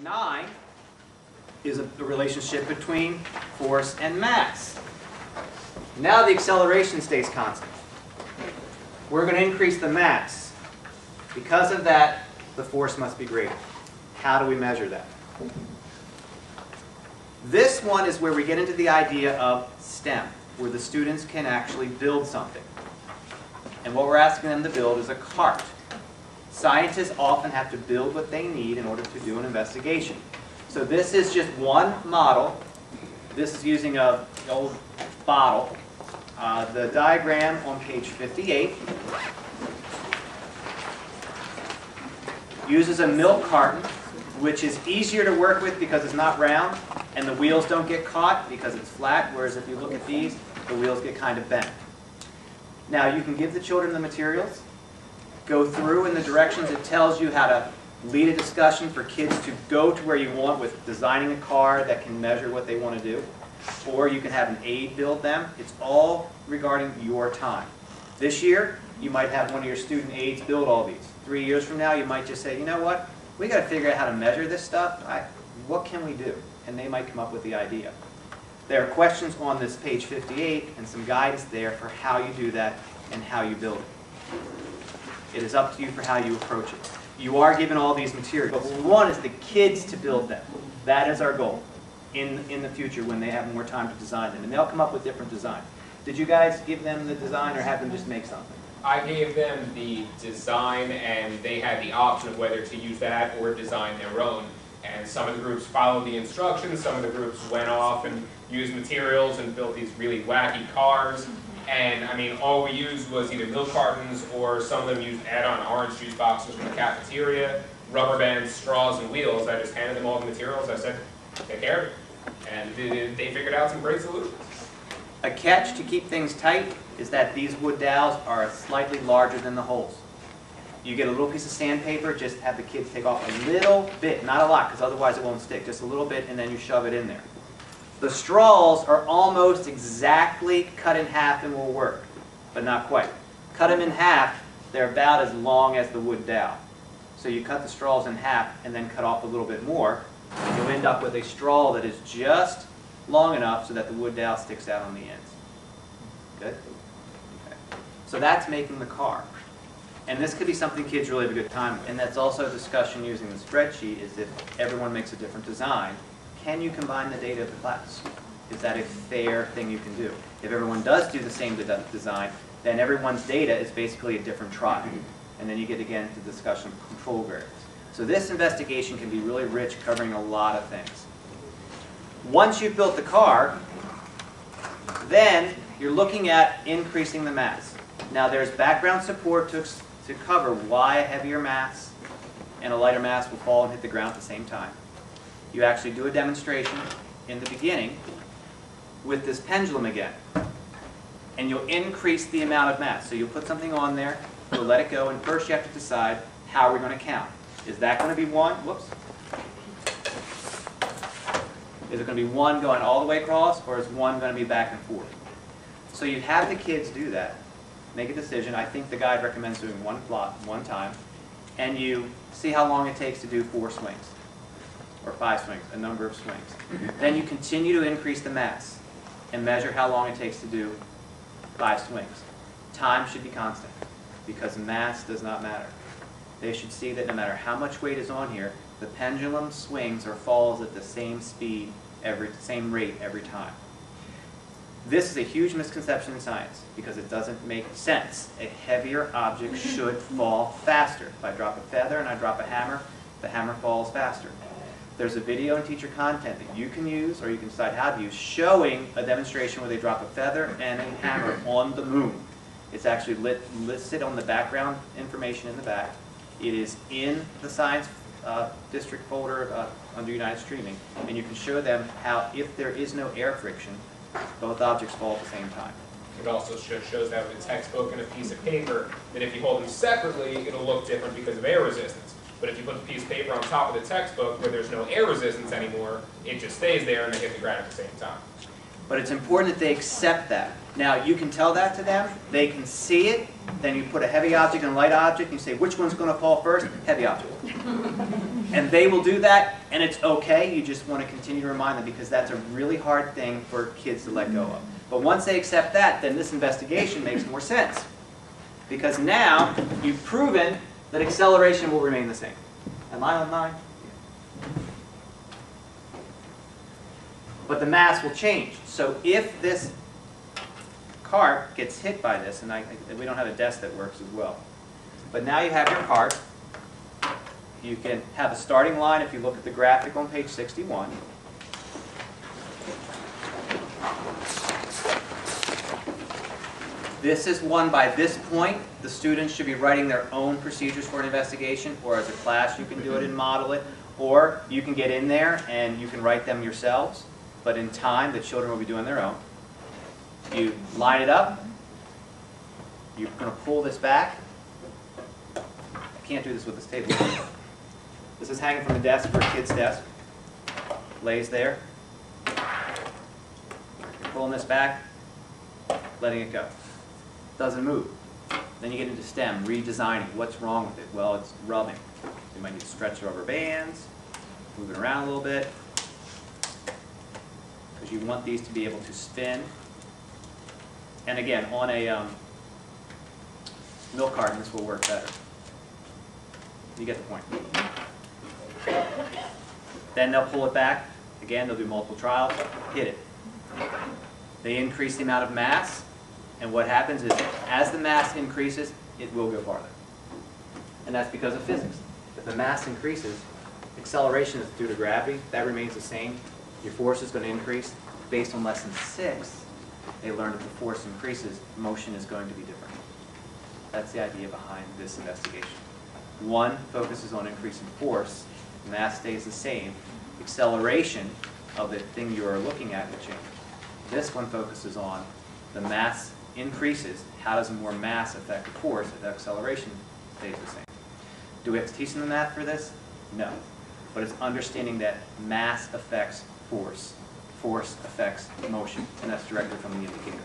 9 is a relationship between force and mass. Now the acceleration stays constant. We're going to increase the mass. Because of that, the force must be greater. How do we measure that? This one is where we get into the idea of STEM, where the students can actually build something. And what we're asking them to build is a cart. Scientists often have to build what they need in order to do an investigation. So this is just one model. This is using an old bottle. The diagram on page 58 uses a milk carton, which is easier to work with because it's not round, and the wheels don't get caught because it's flat, whereas if you look at these, the wheels get kind of bent. Now you can give the children the materials, go through in the directions it tells you how to lead a discussion for kids to go to where you want with designing a car that can measure what they want to do. Or you can have an aide build them. It's all regarding your time. This year, you might have one of your student aides build all these. 3 years from now, you might just say, you know what? We got to figure out how to measure this stuff. What can we do? And they might come up with the idea. There are questions on this page 58 and some guidance there for how you do that and how you build it. It is up to you for how you approach it. You are given all these materials, but what we want is the kids to build them. That is our goal in the future when they have more time to design them. And they'll come up with different designs. Did you guys give them the design or have them just make something? I gave them the design and they had the option of whether to use that or design their own. And some of the groups followed the instructions, some of the groups went off and used materials and built these really wacky cars. And I mean, all we used was either milk cartons or some of them used add-on orange juice boxes from the cafeteria, rubber bands, straws, and wheels. I just handed them all the materials. I said, take care of it. And they figured out some great solutions. A catch to keep things tight is that these wood dowels are slightly larger than the holes. You get a little piece of sandpaper, just have the kids take off a little bit, not a lot, because otherwise it won't stick, just a little bit, and then you shove it in there. The straws are almost exactly cut in half and will work, but not quite. Cut them in half, they're about as long as the wood dowel. So you cut the straws in half and then cut off a little bit more, and you'll end up with a straw that is just long enough so that the wood dowel sticks out on the ends. Good? Okay. So that's making the car. And this could be something kids really have a good time with. And that's also a discussion using the spreadsheet is if everyone makes a different design, can you combine the data of the class? Is that a fair thing you can do? If everyone does do the same design, then everyone's data is basically a different tribe. And then you get again to the discussion of control variables. So this investigation can be really rich, covering a lot of things. Once you've built the car, then you're looking at increasing the mass. Now there's background support to cover why a heavier mass and a lighter mass will fall and hit the ground at the same time. You actually do a demonstration in the beginning with this pendulum again. And you'll increase the amount of mass. So you'll put something on there, you'll let it go, and first you have to decide how we're going to count. Is that going to be one? Whoops. Is it going to be one going all the way across, or is one going to be back and forth? So you have the kids do that, make a decision. I think the guide recommends doing one plot, one time, and you see how long it takes to do 4 swings, or 5 swings, a number of swings. Then you continue to increase the mass, and measure how long it takes to do 5 swings. Time should be constant, because mass does not matter. They should see that no matter how much weight is on here, the pendulum swings or falls at the same speed, same rate every time. This is a huge misconception in science because it doesn't make sense. A heavier object should fall faster. If I drop a feather and I drop a hammer, the hammer falls faster. There's a video and teacher content that you can use or you can decide how to use showing a demonstration where they drop a feather and a hammer on the moon. It's actually listed on the background information in the back. It is in the science district folder under United Streaming, and you can show them how if there is no air friction, both objects fall at the same time. It also shows that with a textbook and a piece of paper, that if you hold them separately, it'll look different because of air resistance. But if you put the piece of paper on top of the textbook where there's no air resistance anymore, it just stays there and they hit the ground at the same time. But it's important that they accept that. Now, you can tell that to them. They can see it. Then you put a heavy object and a light object, and you say, which one's going to fall first? Heavy object. And they will do that, and it's okay. You just want to continue to remind them, because that's a really hard thing for kids to let go of. But once they accept that, then this investigation makes more sense. Because now you've proven that acceleration will remain the same. Am I on line? But the mass will change. So if this cart gets hit by this, and we don't have a desk that works as well, but now you have your cart. You can have a starting line if you look at the graphic on page 61. This is one, by this point, the students should be writing their own procedures for an investigation, or as a class you can do it and model it, or you can get in there and you can write them yourselves, but in time the children will be doing their own. You line it up, you're going to pull this back. I can't do this with this table. This is hanging from a desk for a kid's desk. Lays there. You're pulling this back, letting it go. Doesn't move. Then you get into STEM, redesigning. What's wrong with it? Well, it's rubbing. You might need to stretch rubber bands, move it around a little bit, because you want these to be able to spin. And again, on a milk carton, this will work better. You get the point. Then they'll pull it back. Again, they'll do multiple trials. Hit it. They increase the amount of mass. And what happens is, as the mass increases, it will go farther. And that's because of physics. If the mass increases, acceleration is due to gravity. That remains the same. Your force is going to increase. Based on lesson 6, they learned if the force increases, motion is going to be different. That's the idea behind this investigation. One focuses on increasing force. Mass stays the same. Acceleration of the thing you are looking at will change. This one focuses on the mass increases. How does more mass affect the force if the acceleration stays the same? Do we have to teach them the math for this? No. But it's understanding that mass affects force. Force affects motion, and that's directly from the indicators.